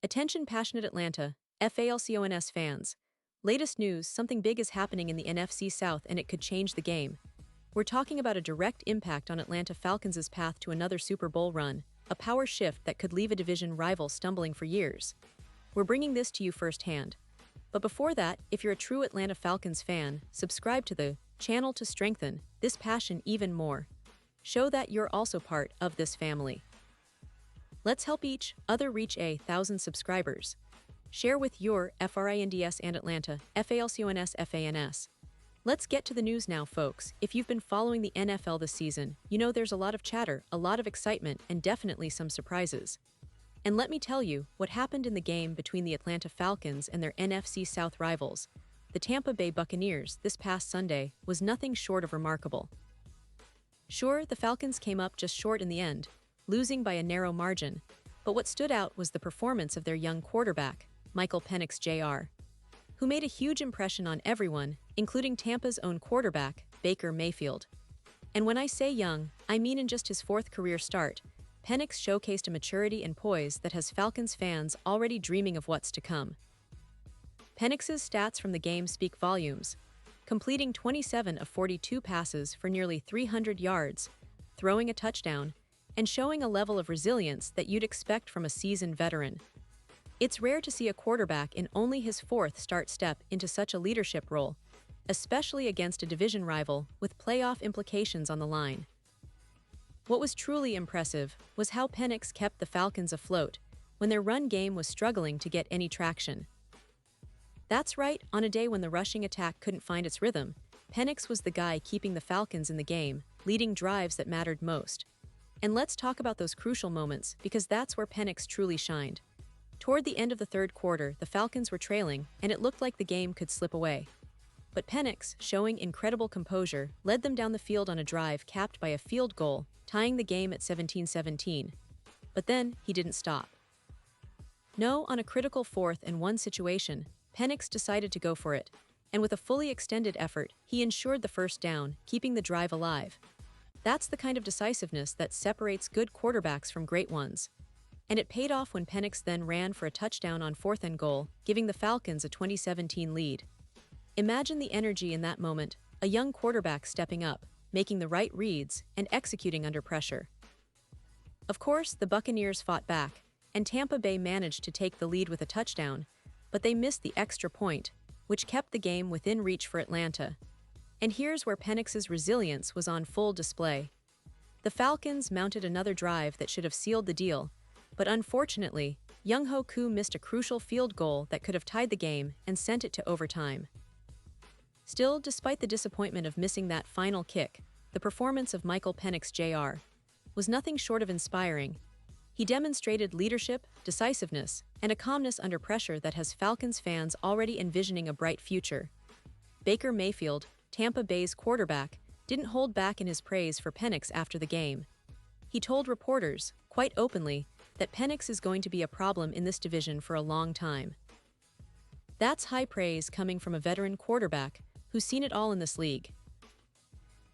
Attention passionate Atlanta, Falcons fans. Latest news, something big is happening in the NFC South and it could change the game. We're talking about a direct impact on Atlanta Falcons' path to another Super Bowl run, a power shift that could leave a division rival stumbling for years. We're bringing this to you firsthand. But before that, if you're a true Atlanta Falcons fan, subscribe to the channel to strengthen this passion even more. Show that you're also part of this family. Let's help each other reach 1,000 subscribers. Share with your FRINDS and Atlanta, FALCONS. Let's get to the news now, folks. If you've been following the NFL this season, you know there's a lot of chatter, a lot of excitement, and definitely some surprises. And let me tell you, what happened in the game between the Atlanta Falcons and their NFC South rivals, the Tampa Bay Buccaneers, this past Sunday, was nothing short of remarkable. Sure, the Falcons came up just short in the end, losing by a narrow margin, but what stood out was the performance of their young quarterback, Michael Penix Jr., who made a huge impression on everyone, including Tampa's own quarterback, Baker Mayfield. And when I say young, I mean in just his fourth career start, Penix showcased a maturity and poise that has Falcons fans already dreaming of what's to come. Penix's stats from the game speak volumes, completing 27 of 42 passes for nearly 300 yards, throwing a touchdown, and showing a level of resilience that you'd expect from a seasoned veteran. It's rare to see a quarterback in only his fourth start step into such a leadership role, especially against a division rival with playoff implications on the line. What was truly impressive was how Penix kept the Falcons afloat when their run game was struggling to get any traction. That's right, on a day when the rushing attack couldn't find its rhythm, Penix was the guy keeping the Falcons in the game, leading drives that mattered most. And let's talk about those crucial moments, because that's where Penix truly shined. Toward the end of the third quarter, the Falcons were trailing, and it looked like the game could slip away. But Penix, showing incredible composure, led them down the field on a drive capped by a field goal, tying the game at 17-17. But then, he didn't stop. No, on a critical 4th-and-1 situation, Penix decided to go for it, and with a fully extended effort, he ensured the first down, keeping the drive alive. That's the kind of decisiveness that separates good quarterbacks from great ones. And it paid off when Penix then ran for a touchdown on 4th and goal, giving the Falcons a 20-17 lead. Imagine the energy in that moment, a young quarterback stepping up, making the right reads, and executing under pressure. Of course, the Buccaneers fought back, and Tampa Bay managed to take the lead with a touchdown, but they missed the extra point, which kept the game within reach for Atlanta. And here's where Penix's resilience was on full display. The Falcons mounted another drive that should have sealed the deal, but unfortunately, Young-Ho Koo missed a crucial field goal that could have tied the game and sent it to overtime. Still, despite the disappointment of missing that final kick, the performance of Michael Penix Jr. was nothing short of inspiring. He demonstrated leadership, decisiveness, and a calmness under pressure that has Falcons fans already envisioning a bright future. Baker Mayfield, Tampa Bay's quarterback, didn't hold back in his praise for Penix after the game. He told reporters, quite openly, that Penix is going to be a problem in this division for a long time. That's high praise coming from a veteran quarterback who's seen it all in this league.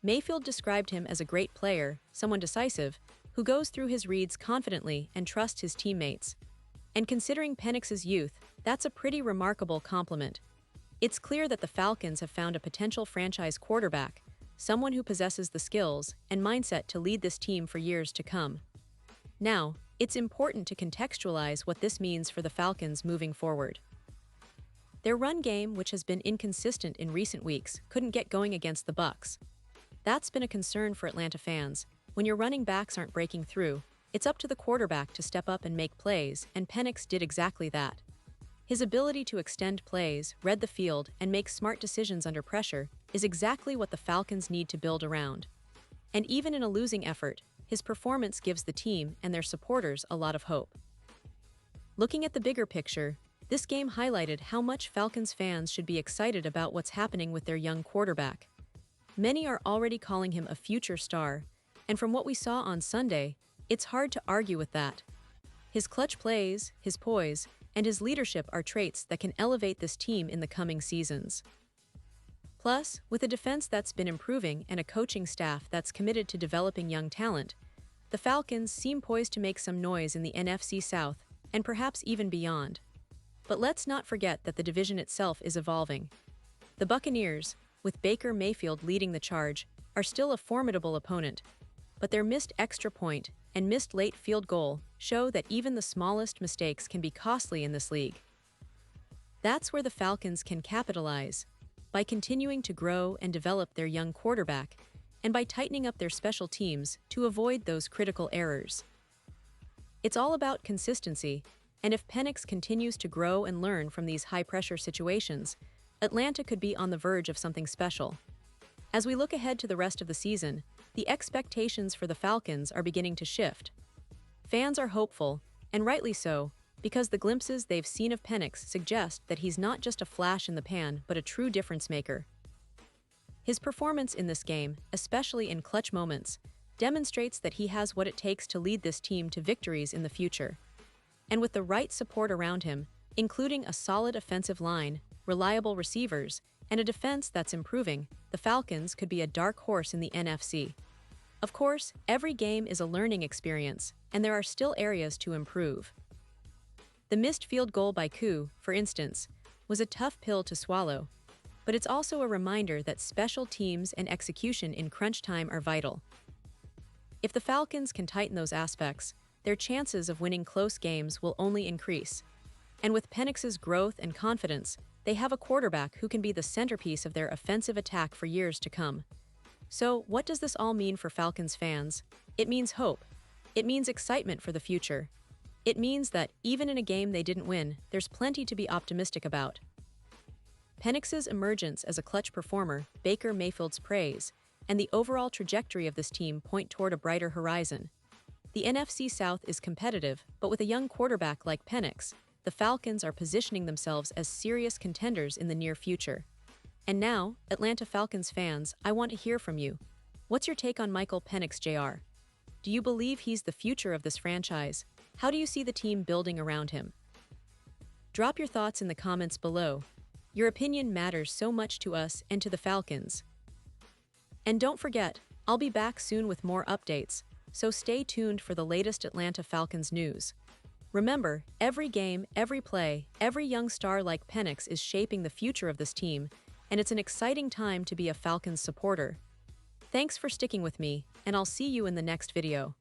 Mayfield described him as a great player, someone decisive, who goes through his reads confidently and trusts his teammates. And considering Penix's youth, that's a pretty remarkable compliment. It's clear that the Falcons have found a potential franchise quarterback, someone who possesses the skills and mindset to lead this team for years to come. Now, it's important to contextualize what this means for the Falcons moving forward. Their run game, which has been inconsistent in recent weeks, couldn't get going against the Bucs. That's been a concern for Atlanta fans. When your running backs aren't breaking through, it's up to the quarterback to step up and make plays, and Penix did exactly that. His ability to extend plays, read the field, and make smart decisions under pressure is exactly what the Falcons need to build around. And even in a losing effort, his performance gives the team and their supporters a lot of hope. Looking at the bigger picture, this game highlighted how much Falcons fans should be excited about what's happening with their young quarterback. Many are already calling him a future star, and from what we saw on Sunday, it's hard to argue with that. His clutch plays, his poise, and his leadership are traits that can elevate this team in the coming seasons. Plus, with a defense that's been improving and a coaching staff that's committed to developing young talent, the Falcons seem poised to make some noise in the NFC South and perhaps even beyond. But let's not forget that the division itself is evolving. The Buccaneers, with Baker Mayfield leading the charge, are still a formidable opponent, but their missed extra point and missed late field goal show that even the smallest mistakes can be costly in this league. That's where the Falcons can capitalize, by continuing to grow and develop their young quarterback, and by tightening up their special teams to avoid those critical errors. It's all about consistency, and if Penix continues to grow and learn from these high-pressure situations, Atlanta could be on the verge of something special. As we look ahead to the rest of the season, the expectations for the Falcons are beginning to shift. Fans are hopeful, and rightly so, because the glimpses they've seen of Penix suggest that he's not just a flash in the pan but a true difference-maker. His performance in this game, especially in clutch moments, demonstrates that he has what it takes to lead this team to victories in the future. And with the right support around him, including a solid offensive line, reliable receivers, and a defense that's improving, the Falcons could be a dark horse in the NFC. Of course, every game is a learning experience, and there are still areas to improve. The missed field goal by Koo, for instance, was a tough pill to swallow, but it's also a reminder that special teams and execution in crunch time are vital. If the Falcons can tighten those aspects, their chances of winning close games will only increase. And with Penix's growth and confidence, they have a quarterback who can be the centerpiece of their offensive attack for years to come. So, what does this all mean for Falcons fans? It means hope. It means excitement for the future. It means that, even in a game they didn't win, there's plenty to be optimistic about. Penix's emergence as a clutch performer, Baker Mayfield's praise, and the overall trajectory of this team point toward a brighter horizon. The NFC South is competitive, but with a young quarterback like Penix, the Falcons are positioning themselves as serious contenders in the near future. And now, Atlanta Falcons fans, I want to hear from you. What's your take on Michael Penix Jr.? Do you believe he's the future of this franchise? How do you see the team building around him? Drop your thoughts in the comments below. Your opinion matters so much to us and to the Falcons. And don't forget, I'll be back soon with more updates, so stay tuned for the latest Atlanta Falcons news. Remember, every game, every play, every young star like Penix is shaping the future of this team, and it's an exciting time to be a Falcons supporter. Thanks for sticking with me, and I'll see you in the next video.